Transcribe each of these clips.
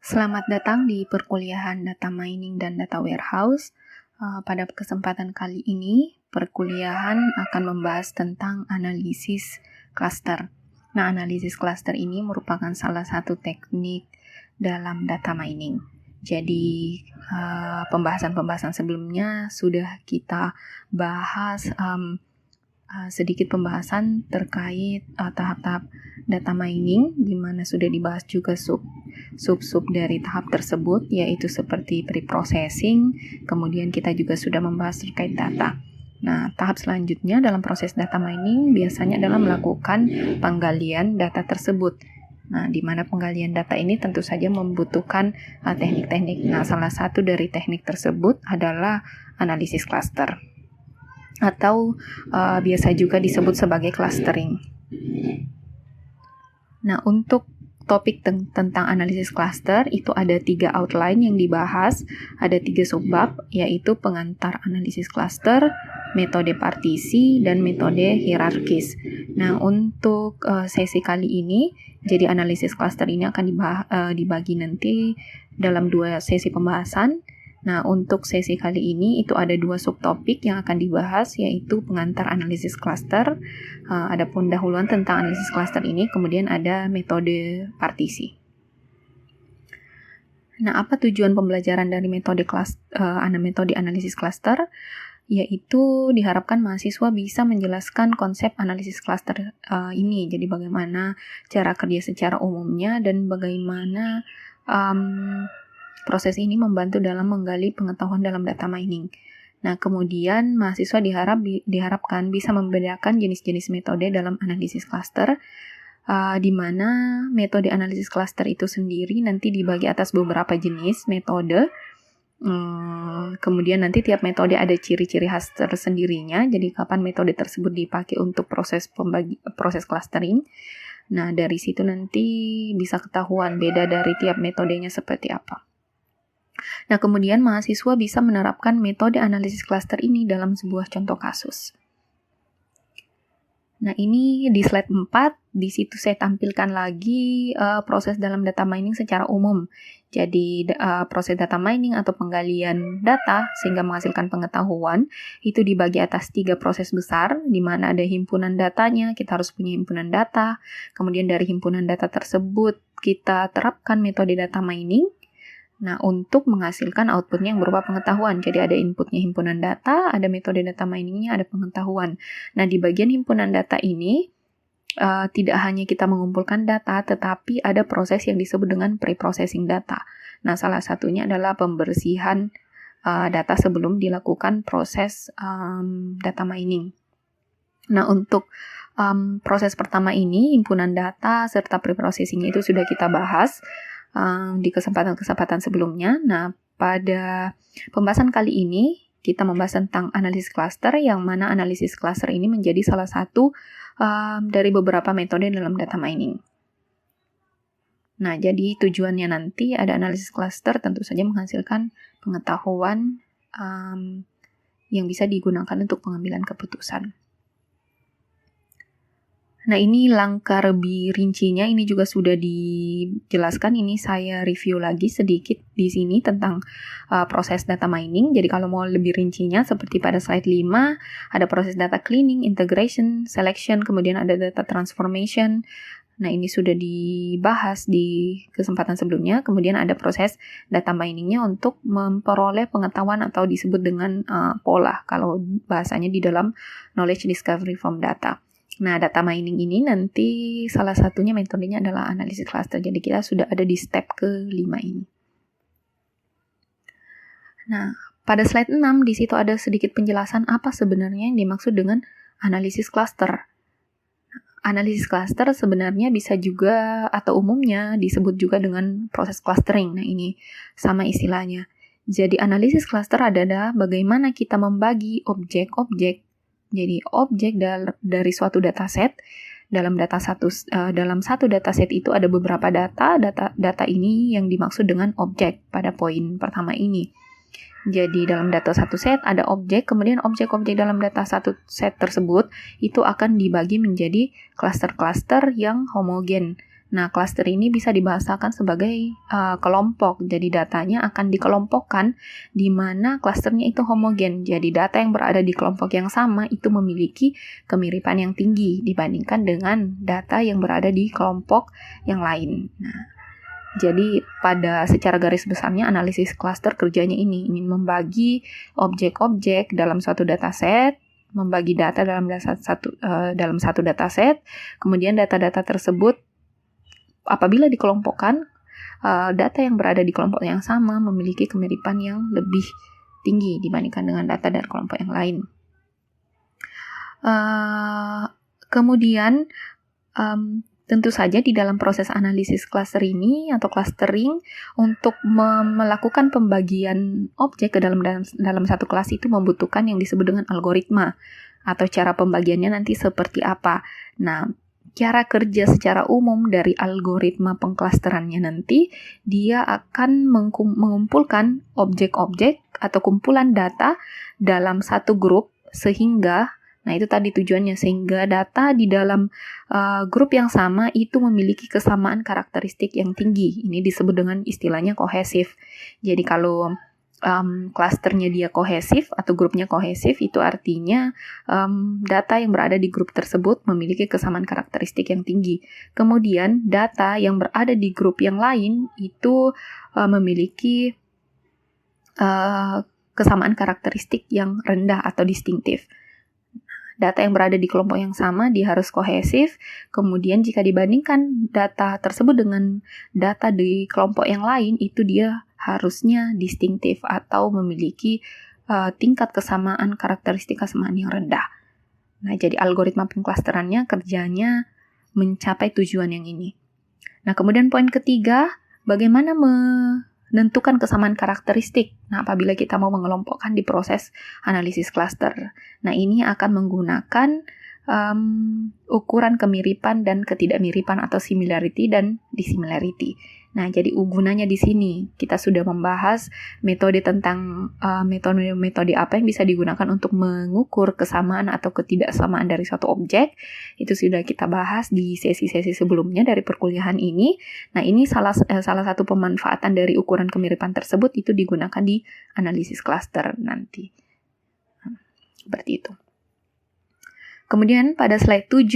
Selamat datang di perkuliahan Data Mining dan Data Warehouse. Pada kesempatan kali ini, perkuliahan akan membahas tentang analisis cluster. Nah, analisis cluster ini merupakan salah satu teknik dalam data mining. Jadi, pembahasan sebelumnya sudah kita bahas sedikit pembahasan terkait tahap-tahap data mining, di mana sudah dibahas juga sub dari tahap tersebut, yaitu seperti pre-processing. Kemudian kita juga sudah membahas terkait data. Nah, tahap selanjutnya dalam proses data mining biasanya adalah melakukan penggalian data tersebut. Nah, di mana penggalian data ini tentu saja membutuhkan teknik-teknik. Nah, salah satu dari teknik tersebut adalah analisis cluster, atau biasa juga disebut sebagai clustering. Nah, untuk topik tentang analisis cluster itu ada 3 outline yang dibahas, ada 3 subbab, yaitu pengantar analisis cluster, metode partisi, dan metode hierarkis. Nah, untuk sesi kali ini, jadi analisis cluster ini akan dibagi nanti dalam 2 sesi pembahasan. Nah, untuk sesi kali ini itu ada 2 subtopik yang akan dibahas, yaitu pengantar analisis cluster, ada pendahuluan tentang analisis cluster ini, kemudian ada metode partisi. Nah, apa tujuan pembelajaran dari metode analisis cluster? Yaitu diharapkan mahasiswa bisa menjelaskan konsep analisis cluster ini, jadi bagaimana cara kerja secara umumnya dan bagaimana proses ini membantu dalam menggali pengetahuan dalam data mining. Nah, kemudian mahasiswa diharapkan bisa membedakan jenis-jenis metode dalam analisis cluster, di mana metode analisis cluster itu sendiri nanti dibagi atas beberapa jenis metode. Kemudian nanti tiap metode ada ciri-ciri khas tersendirinya, jadi kapan metode tersebut dipakai untuk proses clustering. Nah, dari situ nanti bisa ketahuan beda dari tiap metodenya seperti apa. Nah, kemudian mahasiswa bisa menerapkan metode analisis cluster ini dalam sebuah contoh kasus. Nah, ini di slide 4, di situ saya tampilkan lagi proses dalam data mining secara umum. Jadi, proses data mining atau penggalian data sehingga menghasilkan pengetahuan, itu dibagi atas 3 proses besar, di mana ada himpunan datanya, kita harus punya himpunan data. Kemudian dari himpunan data tersebut, kita terapkan metode data mining. Nah, untuk menghasilkan outputnya yang berupa pengetahuan. Jadi ada inputnya himpunan data, ada metode data miningnya, ada pengetahuan. Nah, di bagian himpunan data ini, tidak hanya kita mengumpulkan data, tetapi ada proses yang disebut dengan pre-processing data. Nah, salah satunya adalah pembersihan data sebelum dilakukan proses data mining. Nah, untuk proses pertama ini, himpunan data serta pre-processing itu sudah kita bahas di kesempatan-kesempatan sebelumnya. Nah, pada pembahasan kali ini kita membahas tentang analisis cluster, yang mana analisis cluster ini menjadi salah satu dari beberapa metode dalam data mining. Nah, jadi tujuannya nanti ada analisis cluster tentu saja menghasilkan pengetahuan yang bisa digunakan untuk pengambilan keputusan. Nah, ini langkah lebih rincinya, ini juga sudah dijelaskan, ini saya review lagi sedikit di sini tentang proses data mining. Jadi kalau mau lebih rincinya, seperti pada slide 5, ada proses data cleaning, integration, selection, kemudian ada data transformation. Nah, ini sudah dibahas di kesempatan sebelumnya. Kemudian ada proses data miningnya untuk memperoleh pengetahuan atau disebut dengan pola, kalau bahasanya di dalam knowledge discovery from data. Nah, data mining ini nanti salah satunya metodenya adalah analisis cluster. Jadi kita sudah ada di step ke-5 ini. Nah, pada slide 6 di situ ada sedikit penjelasan apa sebenarnya yang dimaksud dengan analisis cluster. Analisis cluster sebenarnya bisa juga atau umumnya disebut juga dengan proses clustering. Nah, ini sama istilahnya. Jadi analisis cluster adalah bagaimana kita membagi objek-objek. Jadi objek dari suatu dataset. Dalam satu dataset itu ada beberapa data ini yang dimaksud dengan objek pada poin pertama ini. Jadi dalam data satu set ada objek, kemudian objek-objek dalam data satu set tersebut itu akan dibagi menjadi klaster-klaster yang homogen. Nah, klaster ini bisa dibahasakan sebagai kelompok. Jadi datanya akan dikelompokkan di mana klasternya itu homogen. Jadi data yang berada di kelompok yang sama itu memiliki kemiripan yang tinggi dibandingkan dengan data yang berada di kelompok yang lain. Nah, jadi pada secara garis besarnya analisis klaster kerjanya ini ingin membagi objek-objek dalam suatu dataset, membagi data dalam satu dataset, kemudian data-data tersebut apabila dikelompokkan, data yang berada di kelompok yang sama memiliki kemiripan yang lebih tinggi dibandingkan dengan data dari kelompok yang lain. Kemudian tentu saja di dalam proses analisis klaster ini atau clustering untuk melakukan pembagian objek ke dalam satu kelas itu membutuhkan yang disebut dengan algoritma atau cara pembagiannya nanti seperti apa. Nah, cara kerja secara umum dari algoritma pengklasterannya nanti dia akan mengumpulkan objek-objek atau kumpulan data dalam satu grup sehingga nah itu tadi tujuannya, sehingga data di dalam grup yang sama itu memiliki kesamaan karakteristik yang tinggi. Ini disebut dengan istilahnya kohesif. Jadi kalau klasternya dia kohesif atau grupnya kohesif, itu artinya data yang berada di grup tersebut memiliki kesamaan karakteristik yang tinggi. Kemudian data yang berada di grup yang lain itu memiliki kesamaan karakteristik yang rendah atau distintif. Data yang berada di kelompok yang sama dia harus kohesif, kemudian jika dibandingkan data tersebut dengan data di kelompok yang lain, itu dia harusnya distintif atau memiliki tingkat kesamaan karakteristik kesamaan yang rendah. Nah, jadi algoritma pengklasterannya kerjanya mencapai tujuan yang ini. Nah, kemudian poin ketiga, bagaimana menentukan kesamaan karakteristik. Nah, apabila kita mau mengelompokkan di proses analisis klaster. Nah, ini akan menggunakan ukuran kemiripan dan ketidakmiripan atau similarity dan dissimilarity. Nah, jadi gunanya di sini kita sudah membahas metode tentang metode apa yang bisa digunakan untuk mengukur kesamaan atau ketidaksamaan dari suatu objek. Itu sudah kita bahas di sesi-sesi sebelumnya dari perkuliahan ini. Nah, ini salah satu pemanfaatan dari ukuran kemiripan tersebut itu digunakan di analisis klaster nanti. Seperti itu. Kemudian pada slide 7,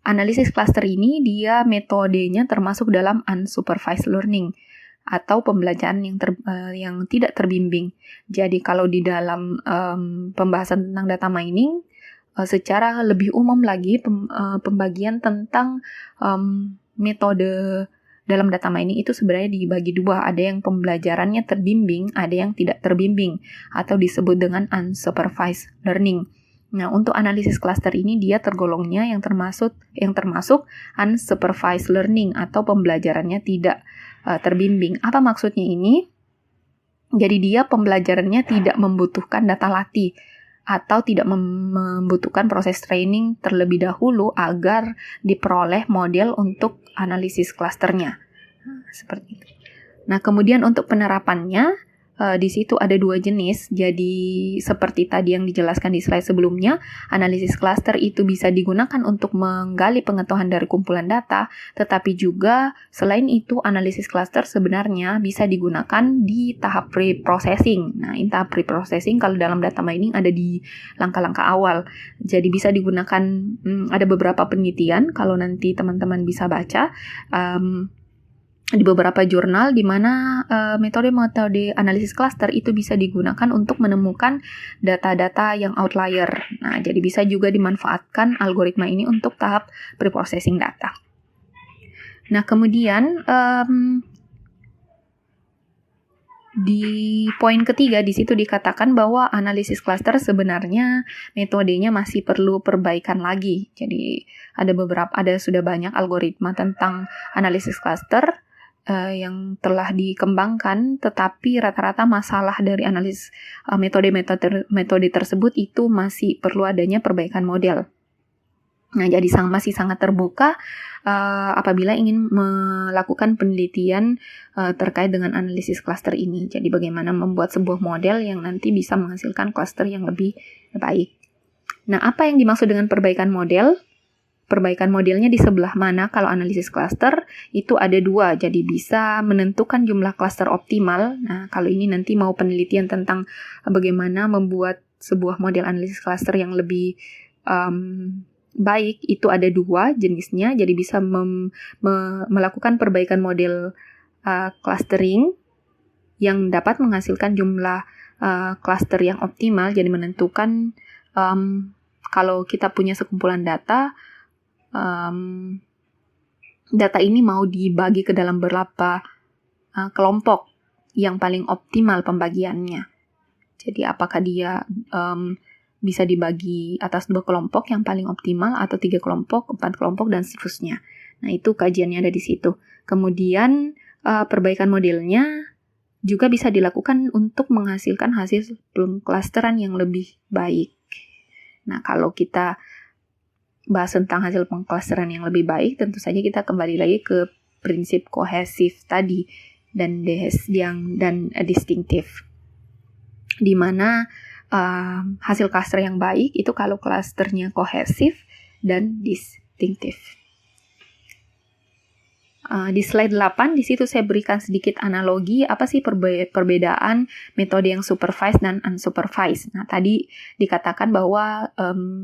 analisis klaster ini dia metodenya termasuk dalam unsupervised learning atau pembelajaran yang tidak terbimbing. Jadi kalau di dalam pembahasan tentang data mining, secara lebih umum lagi pembagian tentang metode dalam data mining itu sebenarnya dibagi dua. Ada yang pembelajarannya terbimbing, ada yang tidak terbimbing atau disebut dengan unsupervised learning. Nah, untuk analisis klaster ini dia tergolongnya yang termasuk unsupervised learning atau pembelajarannya tidak terbimbing. Apa maksudnya ini? Jadi dia pembelajarannya tidak membutuhkan data latih atau tidak membutuhkan proses training terlebih dahulu agar diperoleh model untuk analisis klasternya. Seperti itu. Nah, kemudian untuk penerapannya, di situ ada dua jenis. Jadi seperti tadi yang dijelaskan di slide sebelumnya, analisis klaster itu bisa digunakan untuk menggali pengetahuan dari kumpulan data, tetapi juga selain itu analisis klaster sebenarnya bisa digunakan di tahap pre-processing. Nah, tahap pre-processing kalau dalam data mining ada di langkah-langkah awal. Jadi bisa digunakan, ada beberapa penelitian kalau nanti teman-teman bisa baca di beberapa jurnal di mana metode-metode analisis klaster itu bisa digunakan untuk menemukan data-data yang outlier. Nah, jadi bisa juga dimanfaatkan algoritma ini untuk tahap preprocessing data. Nah, kemudian di poin ketiga di situ dikatakan bahwa analisis klaster sebenarnya metodenya masih perlu perbaikan lagi. Jadi ada sudah banyak algoritma tentang analisis klaster yang telah dikembangkan, tetapi rata-rata masalah dari analisis metode tersebut itu masih perlu adanya perbaikan model. Nah, jadi masih sangat terbuka apabila ingin melakukan penelitian terkait dengan analisis klaster ini. Jadi bagaimana membuat sebuah model yang nanti bisa menghasilkan klaster yang lebih baik. Nah, apa yang dimaksud dengan perbaikan model? perbaikan modelnya di sebelah mana. Kalau analisis cluster itu ada 2, jadi bisa menentukan jumlah cluster optimal. Nah, kalau ini nanti mau penelitian tentang bagaimana membuat sebuah model analisis cluster yang lebih baik, itu ada 2 jenisnya, jadi bisa melakukan perbaikan model clustering yang dapat menghasilkan jumlah cluster yang optimal, jadi menentukan kalau kita punya sekumpulan data, data ini mau dibagi ke dalam berapa kelompok yang paling optimal pembagiannya. Jadi apakah dia bisa dibagi atas 2 kelompok yang paling optimal, atau 3 kelompok, 4 kelompok, dan seterusnya. Nah, itu kajiannya ada di situ. Kemudian perbaikan modelnya juga bisa dilakukan untuk menghasilkan hasil pengklasteran yang lebih baik. Nah, kalau kita bahas tentang hasil pengklasteran yang lebih baik, tentu saja kita kembali lagi ke prinsip kohesif tadi dan distinktif, di mana hasil klaster yang baik itu kalau klasternya kohesif dan distinktif. Di slide 8, di situ saya berikan sedikit analogi apa sih perbedaan metode yang supervised dan unsupervised. Nah, tadi dikatakan bahwa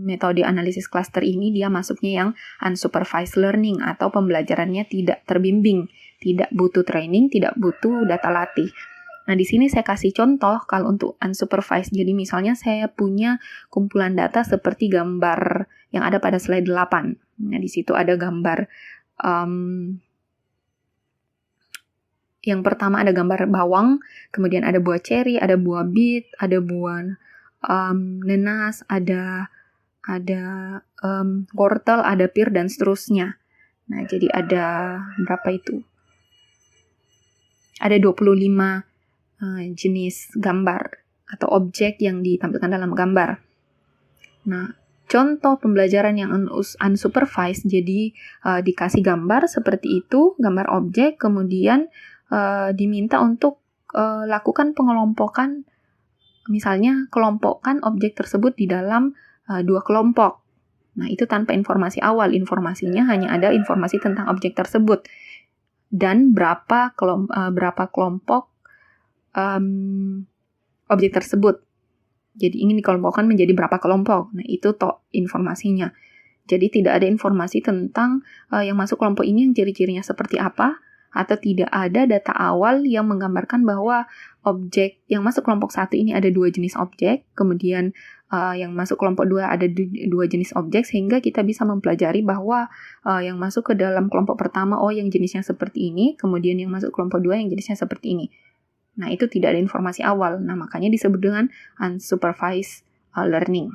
metode analisis cluster ini dia masuknya yang unsupervised learning atau pembelajarannya tidak terbimbing, tidak butuh training, tidak butuh data latih. Nah, di sini saya kasih contoh kalau untuk unsupervised. Jadi misalnya saya punya kumpulan data seperti gambar yang ada pada slide 8. Nah, di situ ada gambar yang pertama ada gambar bawang, kemudian ada buah ceri, ada buah bit, ada buah nenas, ada wortel, ada pir, dan seterusnya. Nah, jadi ada berapa itu? Ada 25 jenis gambar atau objek yang ditampilkan dalam gambar. Nah, contoh pembelajaran yang unsupervised, jadi dikasih gambar seperti itu, gambar objek, kemudian diminta untuk lakukan pengelompokan, misalnya kelompokkan objek tersebut di dalam 2 kelompok. Nah, itu tanpa informasi awal, informasinya hanya ada informasi tentang objek tersebut dan berapa kelompok objek tersebut. Jadi ingin dikelompokkan menjadi berapa kelompok. Nah, itu informasinya. Jadi tidak ada informasi tentang yang masuk kelompok ini yang ciri-cirinya seperti apa, atau tidak ada data awal yang menggambarkan bahwa objek yang masuk kelompok 1 ini ada 2 jenis objek, kemudian yang masuk kelompok 2 ada 2 jenis objek, sehingga kita bisa mempelajari bahwa yang masuk ke dalam kelompok pertama, yang jenisnya seperti ini, kemudian yang masuk kelompok 2 yang jenisnya seperti ini. Nah, itu tidak ada informasi awal. Nah, makanya disebut dengan unsupervised learning.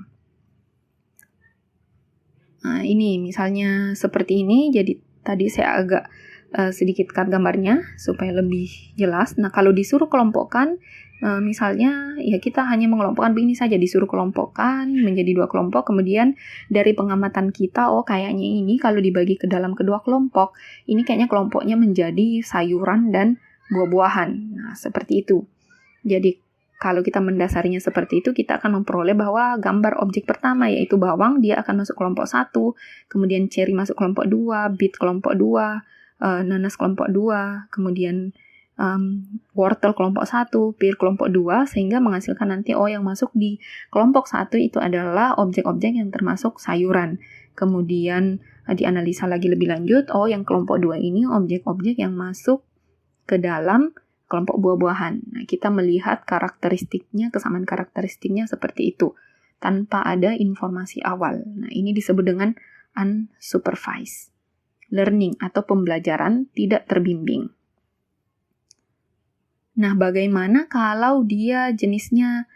Nah, ini misalnya seperti ini, jadi tadi saya agak sedikit cut gambarnya supaya lebih jelas. Nah, kalau disuruh kelompokkan, misalnya ya kita hanya mengelompokkan begini saja, disuruh kelompokkan menjadi 2 kelompok, kemudian dari pengamatan kita, kayaknya ini kalau dibagi ke dalam kedua kelompok, ini kayaknya kelompoknya menjadi sayuran dan buah-buahan. Nah, seperti itu. Jadi kalau kita mendasarinya seperti itu, kita akan memperoleh bahwa gambar objek pertama yaitu bawang, dia akan masuk kelompok 1, kemudian ceri masuk kelompok 2, bit kelompok 2, nanas kelompok 2, kemudian wortel kelompok 1, pir kelompok 2, sehingga menghasilkan nanti yang masuk di kelompok 1 itu adalah objek-objek yang termasuk sayuran. Kemudian dianalisa lagi lebih lanjut, yang kelompok 2 ini objek-objek yang masuk ke dalam kelompok buah-buahan. Nah, kita melihat karakteristiknya, kesamaan karakteristiknya seperti itu, tanpa ada informasi awal. Nah, ini disebut dengan unsupervised learning atau pembelajaran tidak terbimbing. Nah, bagaimana kalau dia jenisnya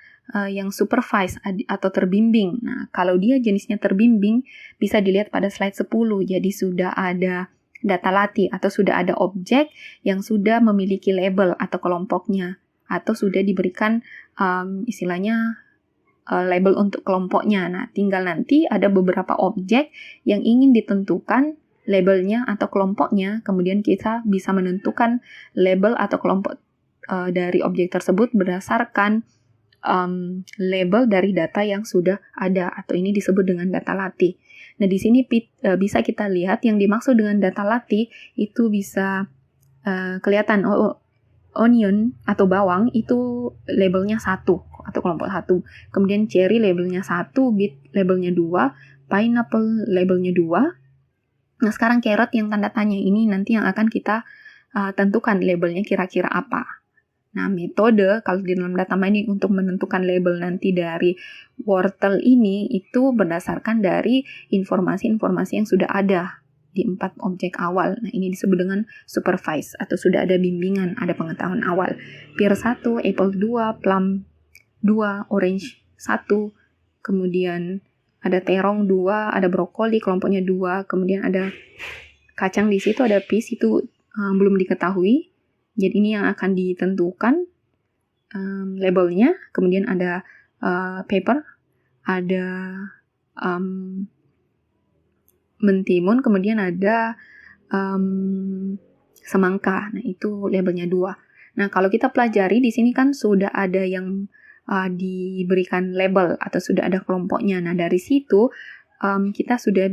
yang supervised atau terbimbing? Nah, kalau dia jenisnya terbimbing, bisa dilihat pada slide 10. Jadi sudah ada data latih atau sudah ada objek yang sudah memiliki label atau kelompoknya, atau sudah diberikan istilahnya label untuk kelompoknya. Nah, tinggal nanti ada beberapa objek yang ingin ditentukan labelnya atau kelompoknya, kemudian kita bisa menentukan label atau kelompok dari objek tersebut berdasarkan label dari data yang sudah ada, atau ini disebut dengan data latih. Nah, di sini bisa kita lihat yang dimaksud dengan data latih itu bisa kelihatan onion atau bawang itu labelnya 1 atau kelompok 1. Kemudian cherry labelnya 1, beet labelnya 2, pineapple labelnya 2. Nah, sekarang carrot yang tanda tanya ini nanti yang akan kita tentukan labelnya kira-kira apa. Nah, metode kalau di dalam data mining untuk menentukan label nanti dari wortel ini itu berdasarkan dari informasi-informasi yang sudah ada di 4 objek awal. Nah, ini disebut dengan supervise atau sudah ada bimbingan, ada pengetahuan awal. Pear 1, apple 2, plum 2, orange 1, kemudian ada terong 2, ada brokoli kelompoknya 2, kemudian ada kacang di situ, ada peas itu belum diketahui. Jadi ini yang akan ditentukan labelnya. Kemudian ada pepper, ada mentimun, kemudian ada semangka. Nah, itu labelnya 2. Nah, kalau kita pelajari di sini kan sudah ada yang diberikan label atau sudah ada kelompoknya. Nah, dari situ kita sudah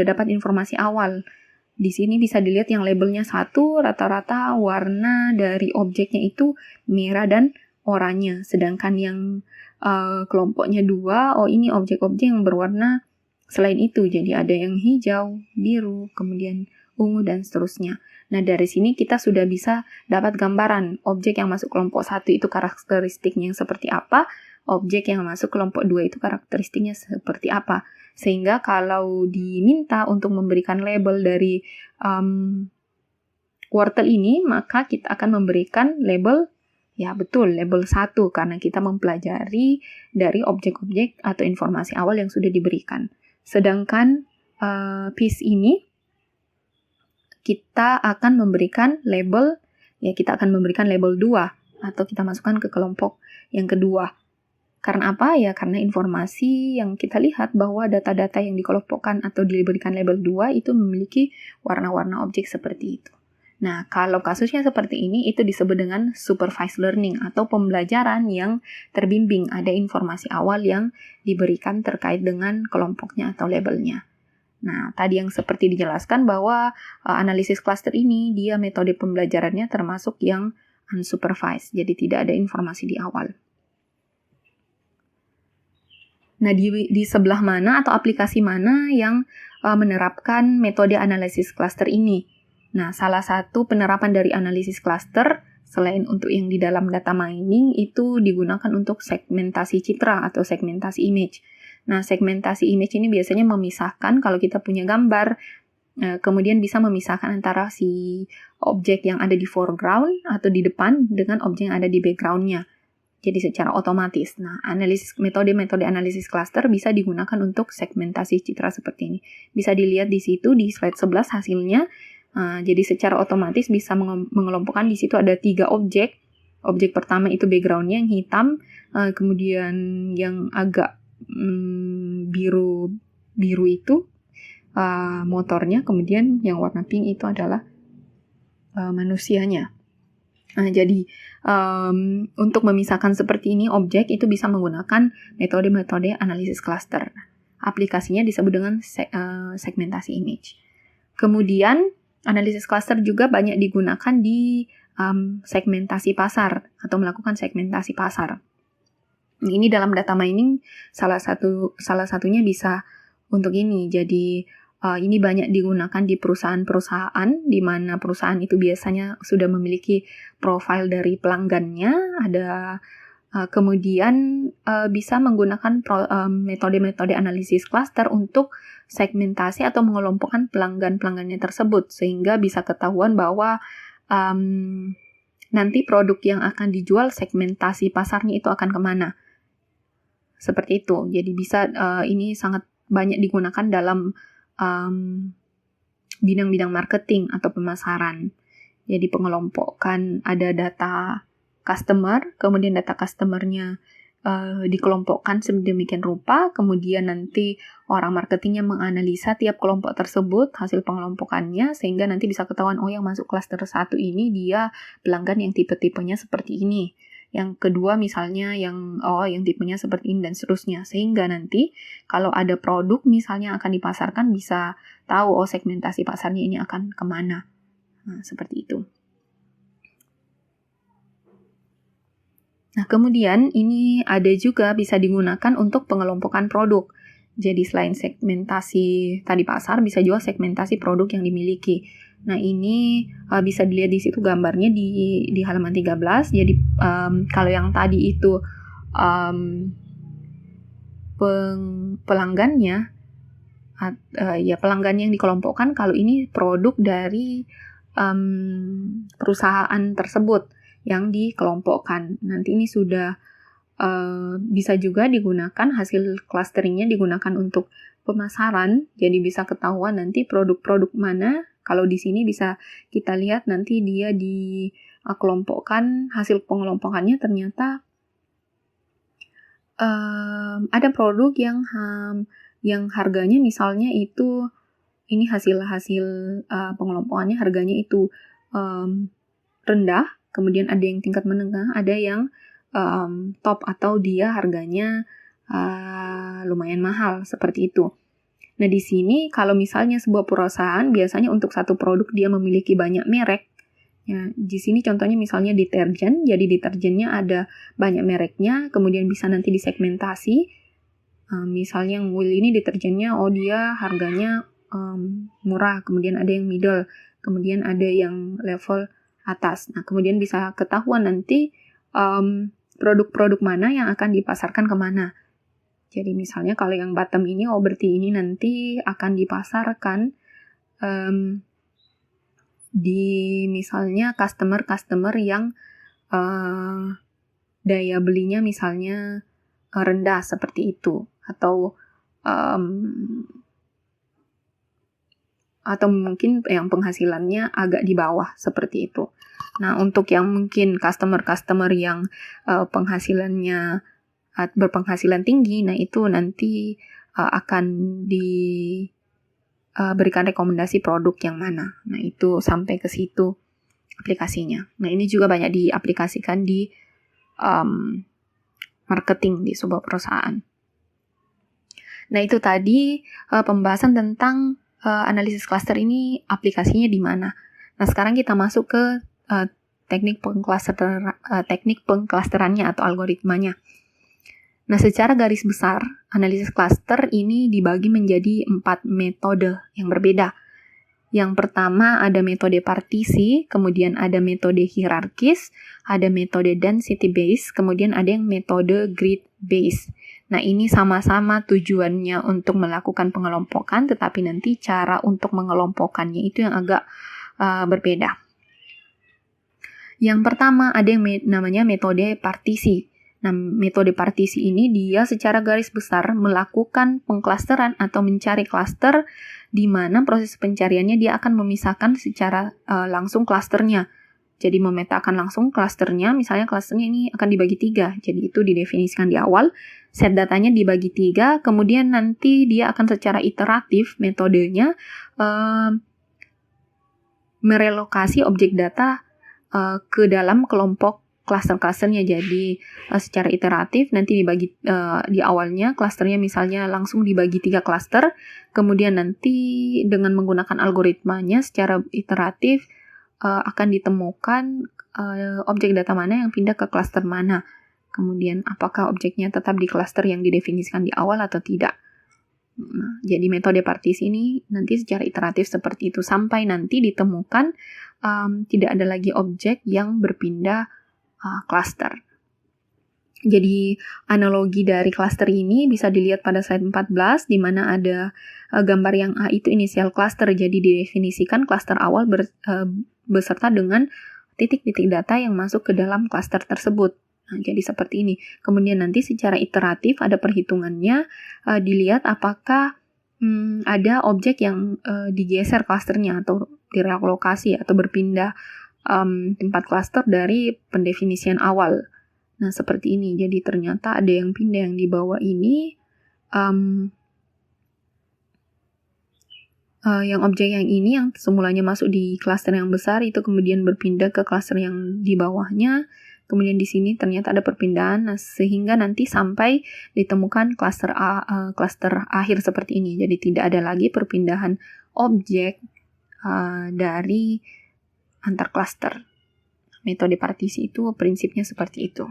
dapat informasi awal. Di sini bisa dilihat yang labelnya 1, rata-rata warna dari objeknya itu merah dan oranye. Sedangkan yang kelompoknya 2, ini objek-objek yang berwarna selain itu. Jadi ada yang hijau, biru, kemudian ungu, dan seterusnya. Nah, dari sini kita sudah bisa dapat gambaran objek yang masuk kelompok 1 itu karakteristiknya yang seperti apa, objek yang masuk kelompok 2 itu karakteristiknya seperti apa. Sehingga kalau diminta untuk memberikan label dari wortel ini, maka kita akan memberikan label, ya betul, label 1, karena kita mempelajari dari objek-objek atau informasi awal yang sudah diberikan. Sedangkan peas ini, kita akan memberikan label 2, atau kita masukkan ke kelompok yang kedua. Karena apa? Ya, karena informasi yang kita lihat bahwa data-data yang dikelompokkan atau diberikan label 2 itu memiliki warna-warna objek seperti itu. Nah, kalau kasusnya seperti ini, itu disebut dengan supervised learning atau pembelajaran yang terbimbing. Ada informasi awal yang diberikan terkait dengan kelompoknya atau labelnya. Nah, tadi yang seperti dijelaskan bahwa analisis cluster ini, dia metode pembelajarannya termasuk yang unsupervised, jadi tidak ada informasi di awal. Nah, di sebelah mana atau aplikasi mana yang menerapkan metode analisis cluster ini? Nah, salah satu penerapan dari analisis cluster, selain untuk yang di dalam data mining, itu digunakan untuk segmentasi citra atau segmentasi image. Nah, segmentasi image ini biasanya memisahkan, kalau kita punya gambar, kemudian bisa memisahkan antara si objek yang ada di foreground atau di depan dengan objek yang ada di background-nya. Jadi secara otomatis. Nah, metode analisis cluster bisa digunakan untuk segmentasi citra seperti ini. Bisa dilihat di situ di slide 11 hasilnya. Jadi secara otomatis bisa mengelompokkan di situ ada 3 objek. Objek pertama itu background-nya yang hitam, kemudian yang agak biru itu motornya, kemudian yang warna pink itu adalah manusianya. Jadi untuk memisahkan seperti ini objek itu bisa menggunakan metode-metode analisis cluster. Aplikasinya disebut dengan segmentasi image. Kemudian analisis cluster juga banyak digunakan di segmentasi pasar atau melakukan segmentasi pasar. Ini dalam data mining salah satunya bisa untuk ini. Jadi ini banyak digunakan di perusahaan-perusahaan, di mana perusahaan itu biasanya sudah memiliki profil dari pelanggannya. Kemudian bisa menggunakan metode-metode analisis cluster untuk segmentasi atau mengelompokkan pelanggan-pelanggannya tersebut, sehingga bisa ketahuan bahwa nanti produk yang akan dijual segmentasi pasarnya itu akan kemana. Seperti itu. Jadi bisa ini sangat banyak digunakan dalam bidang-bidang marketing atau pemasaran. Jadi pengelompokan, ada data customer, kemudian data customernya dikelompokkan sedemikian rupa, kemudian nanti orang marketingnya menganalisa tiap kelompok tersebut, hasil pengelompokannya, sehingga nanti bisa ketahuan, yang masuk klaster 1 ini dia pelanggan yang tipe-tipenya seperti ini. yang kedua misalnya yang tipenya seperti ini dan seterusnya. Sehingga nanti kalau ada produk misalnya akan dipasarkan bisa tahu segmentasi pasarnya ini akan kemana. Nah, seperti itu. Nah, kemudian ini ada juga bisa digunakan untuk pengelompokan produk. Jadi selain segmentasi tadi pasar, bisa juga segmentasi produk yang dimiliki. Nah, ini bisa dilihat di situ gambarnya di halaman 13. Jadi kalau yang tadi itu pelanggannya, pelanggan yang dikelompokkan, kalau ini produk dari perusahaan tersebut yang dikelompokkan. Nanti ini sudah bisa juga digunakan, hasil clusteringnya digunakan untuk pemasaran, jadi bisa ketahuan nanti produk-produk mana. Kalau di sini bisa kita lihat nanti dia dikelompokkan, hasil pengelompokannya ternyata ada produk yang harganya misalnya itu, ini hasil pengelompokannya harganya itu rendah, kemudian ada yang tingkat menengah, ada yang top atau dia harganya lumayan mahal, seperti itu. Nah, di sini kalau misalnya sebuah perusahaan biasanya untuk satu produk dia memiliki banyak merek. Ya, di sini contohnya misalnya deterjen, jadi deterjennya ada banyak mereknya, kemudian bisa nanti disegmentasi. Misalnya yang Will ini deterjennya, dia harganya murah, kemudian ada yang middle, kemudian ada yang level atas. Nah, kemudian bisa ketahuan nanti produk-produk mana yang akan dipasarkan kemana. Jadi misalnya kalau yang bottom ini, berarti ini nanti akan dipasarkan di misalnya customer yang daya belinya misalnya rendah, seperti itu. Atau mungkin yang penghasilannya agak di bawah, seperti itu. Nah, untuk yang mungkin customer yang penghasilannya berpenghasilan tinggi, nah itu nanti akan diberikan rekomendasi produk yang mana. Nah, itu sampai ke situ aplikasinya. Nah, ini juga banyak diaplikasikan di marketing di sebuah perusahaan. Nah, itu tadi pembahasan tentang analisis cluster ini aplikasinya di mana. Nah, sekarang kita masuk ke teknik pengklasterannya atau algoritmanya. Nah, secara garis besar, analisis cluster ini dibagi menjadi 4 metode yang berbeda. Yang pertama ada metode partisi, kemudian ada metode hierarkis, ada metode density based, kemudian ada yang metode grid based. Nah, ini sama-sama tujuannya untuk melakukan pengelompokan, tetapi nanti cara untuk mengelompokkannya itu yang agak berbeda. Yang pertama ada yang namanya metode partisi. Nah, metode partisi ini dia secara garis besar melakukan pengklasteran atau mencari klaster di mana proses pencariannya dia akan memisahkan secara langsung klasternya. Jadi memetakan langsung klasternya, misalnya klasternya ini akan dibagi 3. Jadi itu didefinisikan di awal, set datanya dibagi 3, kemudian nanti dia akan secara iteratif metodenya merelokasi objek data ke dalam kelompok klaster-klasternya. Jadi secara iteratif nanti dibagi di awalnya klasternya misalnya langsung dibagi 3 klaster, kemudian nanti dengan menggunakan algoritmanya secara iteratif akan ditemukan objek data mana yang pindah ke klaster mana. Kemudian apakah objeknya tetap di klaster yang didefinisikan di awal atau tidak. Nah, jadi metode partisi ini nanti secara iteratif seperti itu sampai nanti ditemukan tidak ada lagi objek yang berpindah klaster. Jadi analogi dari klaster ini bisa dilihat pada slide 14 di mana ada gambar yang A itu inisial klaster. Jadi didefinisikan klaster awal beserta dengan titik-titik data yang masuk ke dalam klaster tersebut. Nah, jadi seperti ini. Kemudian nanti secara iteratif ada perhitungannya, dilihat apakah ada objek yang digeser klasternya atau direlokasi atau berpindah tempat klaster dari pendefinisian awal. Nah, seperti ini. Jadi ternyata ada yang pindah yang di bawah ini. Yang objek yang ini yang semulanya masuk di klaster yang besar itu kemudian berpindah ke klaster yang di bawahnya. kemudian di sini ternyata ada perpindahan, nah, sehingga nanti sampai ditemukan klaster klaster akhir seperti ini. Jadi tidak ada lagi perpindahan objek dari antar klaster. Metode partisi itu prinsipnya seperti itu.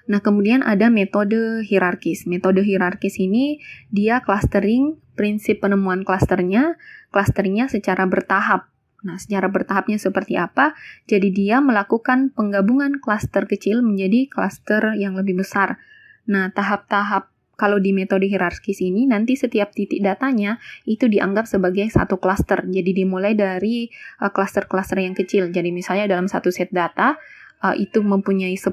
Nah, kemudian ada metode hierarkis. Metode hierarkis ini dia clustering, prinsip penemuan klasternya secara bertahap. Nah, secara bertahapnya seperti apa? Jadi dia melakukan penggabungan klaster kecil menjadi klaster yang lebih besar. Nah, tahap-tahap kalau di metode hierarkis ini, nanti setiap titik datanya itu dianggap sebagai satu klaster. Jadi dimulai dari klaster-klaster yang kecil. Jadi misalnya dalam satu set data, itu mempunyai 10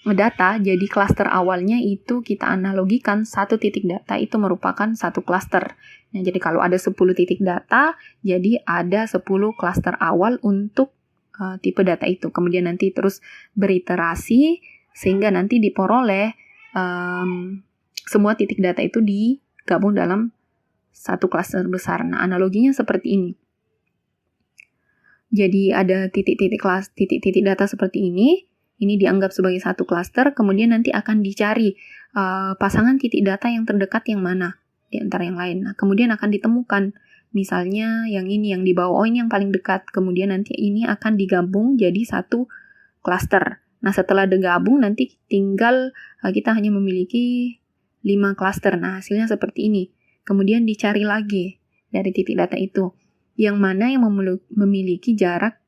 data, jadi klaster awalnya itu kita analogikan satu titik data itu merupakan satu klaster. Nah, jadi kalau ada 10 titik data, jadi ada 10 klaster awal untuk tipe data itu. Kemudian nanti terus beriterasi sehingga nanti diperoleh semua titik data itu digabung dalam satu klaster besar. Nah, analoginya seperti ini. Jadi ada titik-titik data seperti ini. Ini dianggap sebagai satu klaster, kemudian nanti akan dicari pasangan titik data yang terdekat yang mana di antara yang lain. Nah, kemudian akan ditemukan, misalnya yang ini yang di bawah, ini yang paling dekat, kemudian nanti ini akan digabung jadi satu klaster. Nah, setelah digabung nanti tinggal kita hanya memiliki 5 klaster. Nah, hasilnya seperti ini. Kemudian dicari lagi dari titik data itu, yang mana yang memiliki jarak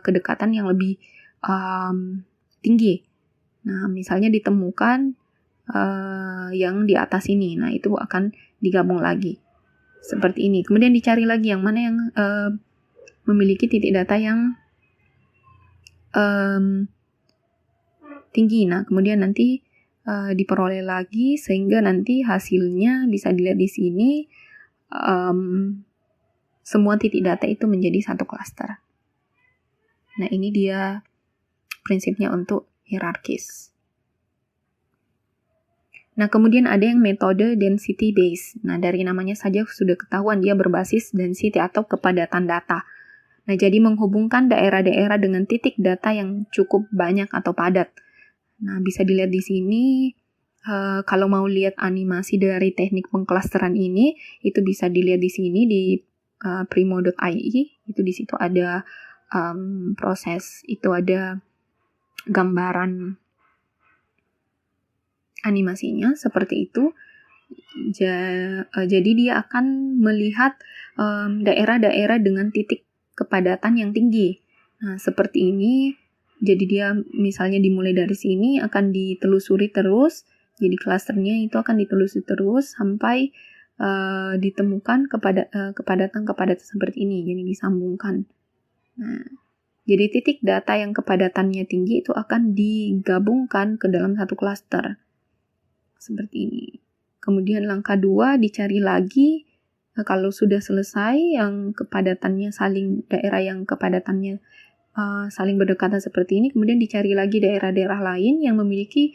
kedekatan yang lebih tinggi. Nah, misalnya ditemukan yang di atas ini. Nah, itu akan digabung lagi. Seperti ini. Kemudian dicari lagi yang mana yang memiliki titik data yang tinggi. Nah, kemudian nanti diperoleh lagi sehingga nanti hasilnya bisa dilihat di sini. Semua titik data itu menjadi satu klaster. Nah, ini dia prinsipnya untuk hierarkis. Nah, kemudian ada yang metode density based. Nah, dari namanya saja sudah ketahuan dia berbasis density atau kepadatan data. Nah, jadi menghubungkan daerah-daerah dengan titik data yang cukup banyak atau padat. Nah, bisa dilihat di sini, kalau mau lihat animasi dari teknik pengklasteran ini, itu bisa dilihat di sini di primo.ie. Itu di situ ada proses, itu ada gambaran animasinya seperti itu. Jadi dia akan melihat daerah-daerah dengan titik kepadatan yang tinggi. Nah, seperti ini. Jadi dia misalnya dimulai dari sini akan ditelusuri terus. Jadi klasternya itu akan ditelusuri terus sampai ditemukan kepadatan seperti ini. Jadi disambungkan. Nah, jadi titik data yang kepadatannya tinggi itu akan digabungkan ke dalam satu klaster. Seperti ini. Kemudian langkah 2 dicari lagi kalau sudah selesai yang kepadatannya daerah yang kepadatannya saling berdekatan seperti ini, kemudian dicari lagi daerah-daerah lain yang memiliki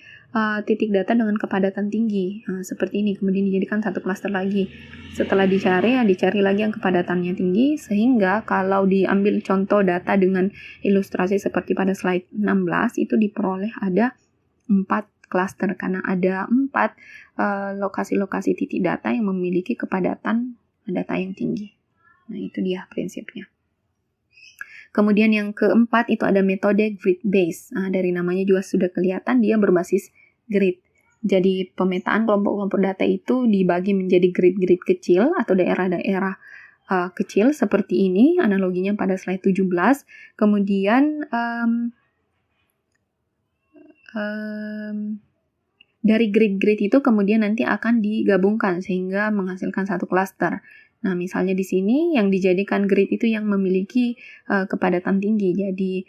titik data dengan kepadatan tinggi. Nah, seperti ini, kemudian dijadikan satu klaster lagi. Setelah dicari lagi yang kepadatannya tinggi, sehingga kalau diambil contoh data dengan ilustrasi seperti pada slide 16, itu diperoleh ada 4 klaster, karena ada 4 lokasi-lokasi titik data yang memiliki kepadatan data yang tinggi. Nah, itu dia prinsipnya. Kemudian yang keempat itu ada metode grid based. Nah, dari namanya juga sudah kelihatan dia berbasis grid. Jadi pemetaan kelompok-kelompok data itu dibagi menjadi grid-grid kecil atau daerah-daerah kecil seperti ini, analoginya pada slide 17. Kemudian dari grid-grid itu kemudian nanti akan digabungkan sehingga menghasilkan satu klaster. Nah, misalnya di sini yang dijadikan grid itu yang memiliki kepadatan tinggi. Jadi,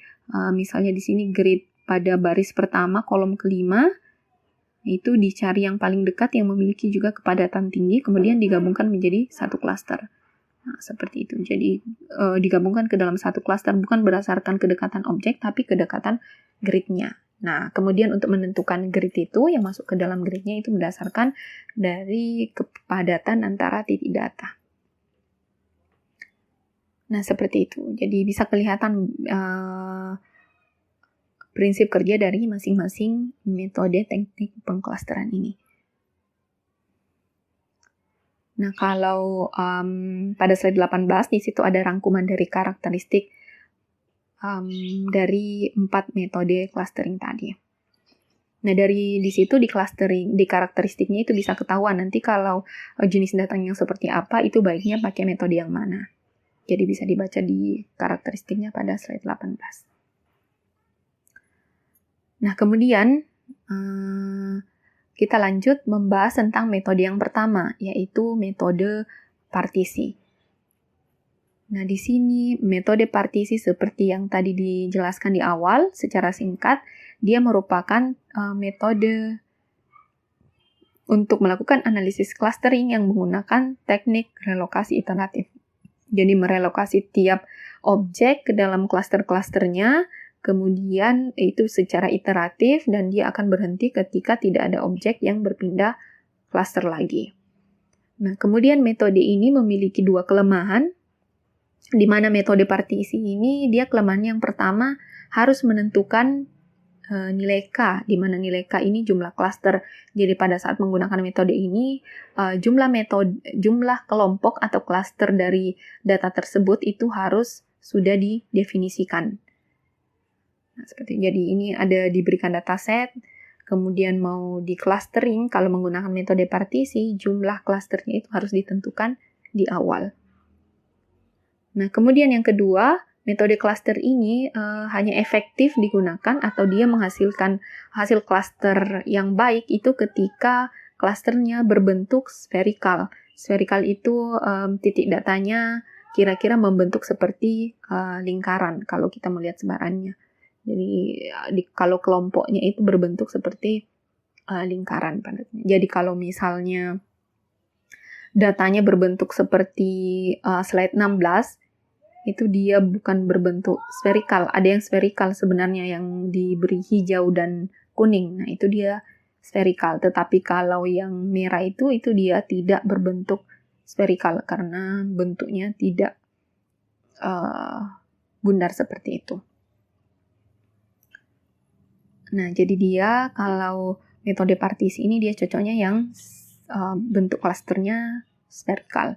misalnya di sini grid pada baris pertama, kolom kelima, itu dicari yang paling dekat yang memiliki juga kepadatan tinggi, kemudian digabungkan menjadi satu klaster. Nah, seperti itu. Jadi, digabungkan ke dalam satu klaster bukan berdasarkan kedekatan objek, tapi kedekatan gridnya. Nah, kemudian untuk menentukan grid itu, yang masuk ke dalam gridnya itu berdasarkan dari kepadatan antara titik data. Nah, seperti itu. Jadi bisa kelihatan prinsip kerja dari masing-masing metode teknik pengklasteran ini. Nah, kalau pada slide 18 di situ ada rangkuman dari karakteristik dari 4 metode clustering tadi. Nah, dari di situ di clustering, di karakteristiknya itu bisa ketahuan nanti kalau jenis datanya yang seperti apa, itu baiknya pakai metode yang mana. Jadi bisa dibaca di karakteristiknya pada slide 18. Nah, kemudian kita lanjut membahas tentang metode yang pertama, yaitu metode partisi. Nah, di sini metode partisi seperti yang tadi dijelaskan di awal, secara singkat, dia merupakan metode untuk melakukan analisis clustering yang menggunakan teknik relokasi iteratif. Jadi, merelokasi tiap objek ke dalam cluster-clusternya, kemudian itu secara iteratif dan dia akan berhenti ketika tidak ada objek yang berpindah cluster lagi. Nah, kemudian metode ini memiliki 2 kelemahan, di mana metode partisi ini dia kelemahan yang pertama harus menentukan nilai K, di mana nilai K ini jumlah cluster. Jadi pada saat menggunakan metode ini, jumlah kelompok atau cluster dari data tersebut itu harus sudah didefinisikan. Nah, jadi ini ada diberikan dataset, kemudian mau di clustering, kalau menggunakan metode partisi, jumlah clusternya itu harus ditentukan di awal. Nah, kemudian yang kedua, metode cluster ini hanya efektif digunakan atau dia menghasilkan hasil cluster yang baik itu ketika clusternya berbentuk spherical. Spherical itu titik datanya kira-kira membentuk seperti lingkaran kalau kita melihat sebarannya. Jadi kalau kelompoknya itu berbentuk seperti lingkaran. Jadi kalau misalnya datanya berbentuk seperti slide 16, itu dia bukan berbentuk spherical. Ada yang spherical sebenarnya yang diberi hijau dan kuning. Nah, itu dia spherical. Tetapi kalau yang merah itu dia tidak berbentuk spherical karena bentuknya tidak bundar seperti itu. Nah, jadi dia kalau metode partisi ini dia cocoknya yang bentuk klasternya spherical.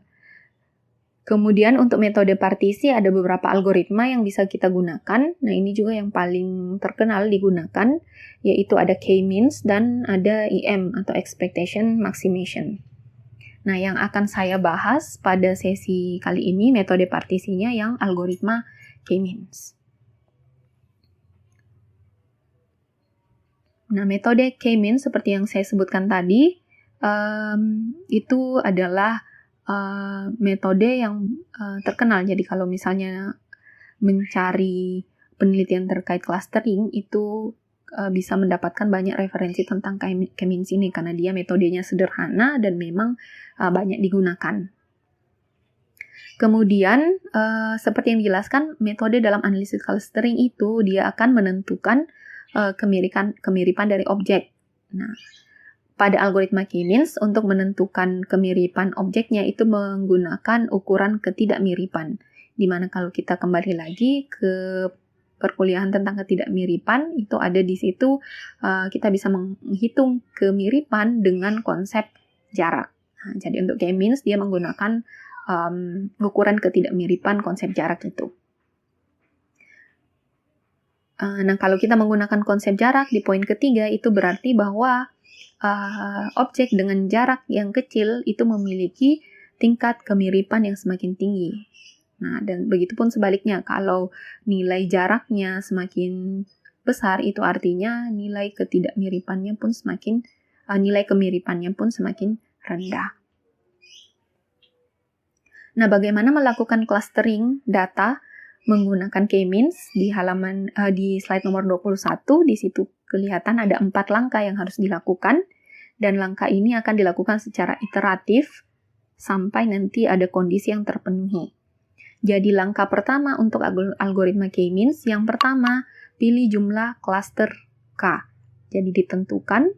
Kemudian untuk metode partisi ada beberapa algoritma yang bisa kita gunakan. Nah, ini juga yang paling terkenal digunakan, yaitu ada K-means dan ada EM atau expectation maximization. Nah, yang akan saya bahas pada sesi kali ini metode partisinya yang algoritma K-means. Nah, metode K-means seperti yang saya sebutkan tadi, itu adalah metode yang terkenal. Jadi kalau misalnya mencari penelitian terkait clustering itu bisa mendapatkan banyak referensi tentang K-means ini karena dia metodenya sederhana dan memang banyak digunakan. Kemudian seperti yang dijelaskan, metode dalam analisis clustering itu dia akan menentukan kemiripan dari objek. Nah, pada algoritma K-means untuk menentukan kemiripan objeknya itu menggunakan ukuran ketidakmiripan. Di mana kalau kita kembali lagi ke perkuliahan tentang ketidakmiripan, itu ada di situ kita bisa menghitung kemiripan dengan konsep jarak. Nah, jadi untuk K-means dia menggunakan ukuran ketidakmiripan konsep jarak itu. Nah, kalau kita menggunakan konsep jarak di poin ketiga, itu berarti bahwa objek dengan jarak yang kecil itu memiliki tingkat kemiripan yang semakin tinggi. Nah, dan begitu pun sebaliknya, kalau nilai jaraknya semakin besar, itu artinya nilai ketidakmiripannya pun nilai kemiripannya pun semakin rendah. Nah, bagaimana melakukan clustering data menggunakan K-means di slide nomor 21, di situ kelihatan ada 4 langkah yang harus dilakukan, dan langkah ini akan dilakukan secara iteratif sampai nanti ada kondisi yang terpenuhi. Jadi langkah pertama untuk algoritma K-means, yang pertama, pilih jumlah cluster K. Jadi ditentukan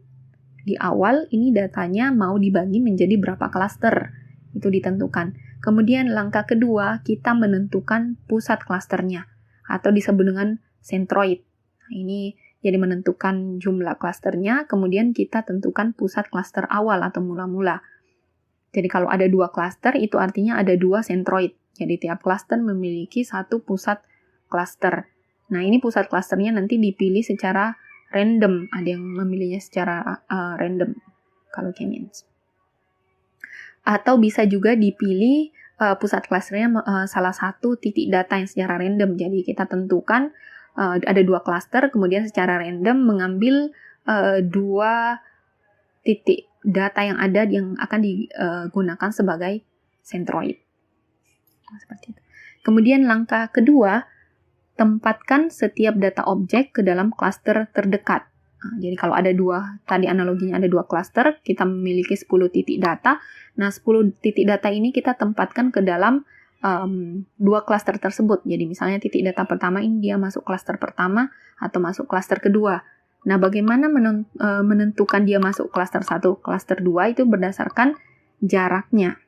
di awal ini datanya mau dibagi menjadi berapa cluster, itu ditentukan. Kemudian langkah kedua, kita menentukan pusat klasternya atau disebut dengan centroid. Nah, ini Jadi menentukan jumlah klasternya, kemudian kita tentukan pusat klaster awal atau mula-mula. Jadi kalau ada 2 klaster, itu artinya ada 2 sentroid. Jadi tiap klaster memiliki satu pusat klaster. Nah, ini pusat klasternya nanti dipilih secara random. Ada yang memilihnya secara random kalau K-means. Atau bisa juga dipilih pusat klasternya salah satu titik data yang secara random. Jadi kita tentukan ada 2 klaster, kemudian secara random mengambil 2 titik data yang ada yang akan digunakan sebagai sentroid. Seperti itu. Kemudian langkah kedua, tempatkan setiap data objek ke dalam klaster terdekat. Nah, jadi kalau ada 2, tadi analoginya ada 2 klaster, kita memiliki 10 titik data. Nah, 10 titik data ini kita tempatkan ke dalam 2 klaster tersebut. Jadi misalnya titik data pertama ini dia masuk klaster pertama atau masuk klaster kedua. Nah, bagaimana menentukan dia masuk klaster 1, klaster 2 itu berdasarkan jaraknya.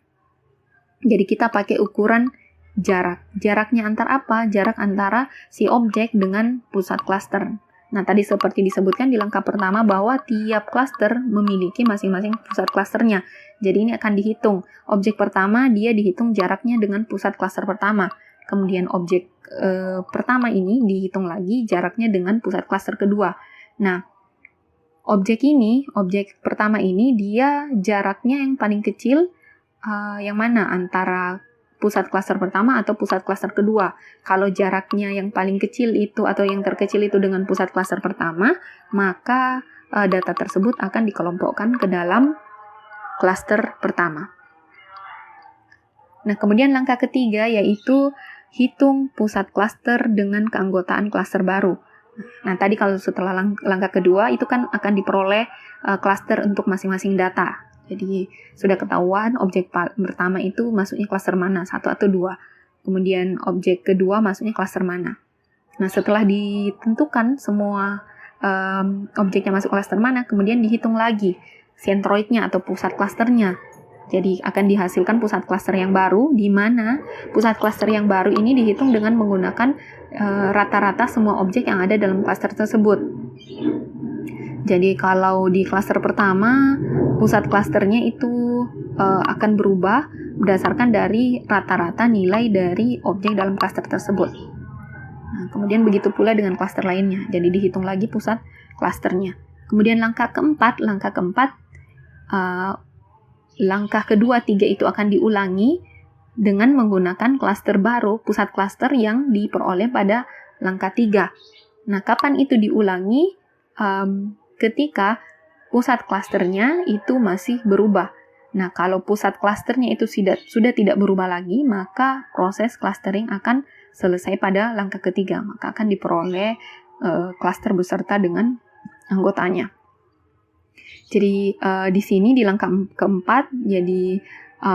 Jadi kita pakai ukuran jarak. Jaraknya antar apa? Jarak antara si objek dengan pusat klaster. Nah, tadi seperti disebutkan di langkah pertama bahwa tiap klaster memiliki masing-masing pusat klasternya. Jadi ini akan dihitung. Objek pertama dia dihitung jaraknya dengan pusat klaster pertama. Kemudian objek pertama ini dihitung lagi jaraknya dengan pusat klaster kedua. Nah, objek pertama ini dia jaraknya yang paling kecil yang mana? Antara pusat klaster pertama atau pusat klaster kedua. Kalau jaraknya yang paling kecil itu atau yang terkecil itu dengan pusat klaster pertama, maka data tersebut akan dikelompokkan ke dalam klaster pertama. Nah, kemudian langkah ketiga yaitu hitung pusat klaster dengan keanggotaan klaster baru. Nah, tadi kalau setelah langkah kedua itu kan akan diperoleh klaster untuk masing-masing data. Jadi sudah ketahuan objek pertama itu masuknya klaster mana, 1 atau 2. Kemudian objek kedua masuknya klaster mana. Nah, setelah ditentukan semua objeknya masuk klaster mana, kemudian dihitung lagi sentroidnya atau pusat klasternya. Jadi akan dihasilkan pusat klaster yang baru, di mana pusat klaster yang baru ini dihitung dengan menggunakan rata-rata semua objek yang ada dalam klaster tersebut. Jadi kalau di klaster pertama, pusat klasternya itu akan berubah berdasarkan dari rata-rata nilai dari objek dalam klaster tersebut. Nah, kemudian begitu pula dengan klaster lainnya. Jadi dihitung lagi pusat klasternya. Kemudian langkah keempat, langkah kedua, 3 itu akan diulangi dengan menggunakan klaster baru, pusat klaster yang diperoleh pada langkah 3. Nah, kapan itu diulangi? Ketika pusat klasternya itu masih berubah. Nah, kalau pusat klasternya itu sudah tidak berubah lagi, maka proses clustering akan selesai pada langkah ketiga. Maka akan diperoleh klaster beserta dengan anggotanya. Jadi di sini di langkah keempat, jadi